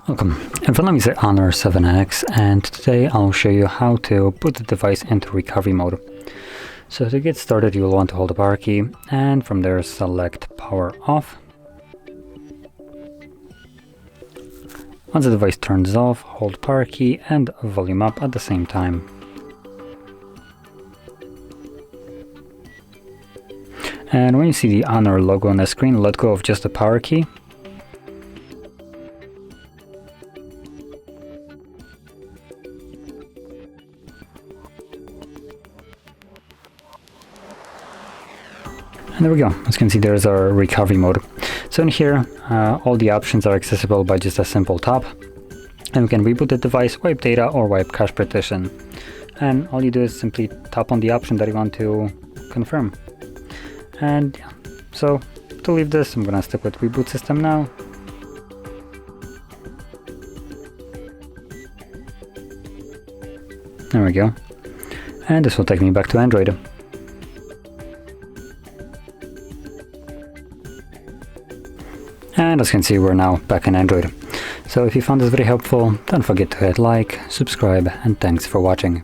Welcome, in front of me is the Honor 7X, and today I'll show you how to put the device into recovery mode. So to get started, you'll want to hold the power key and from there select power off. Once the device turns off, hold power key and volume up at the same time. And when you see the Honor logo on the screen, let go of just the power key. And there we go. As you can see, there's our recovery mode. So in here, all the options are accessible by just a simple tap. And we can reboot the device, wipe data, or wipe cache partition. And all you do is simply tap on the option that you want to confirm. And yeah, so to leave this, I'm gonna stick with reboot system now. There we go. And this will take me back to Android. And as you can see, we're now back in Android. So if you found this very helpful, don't forget to hit like, subscribe, and thanks for watching.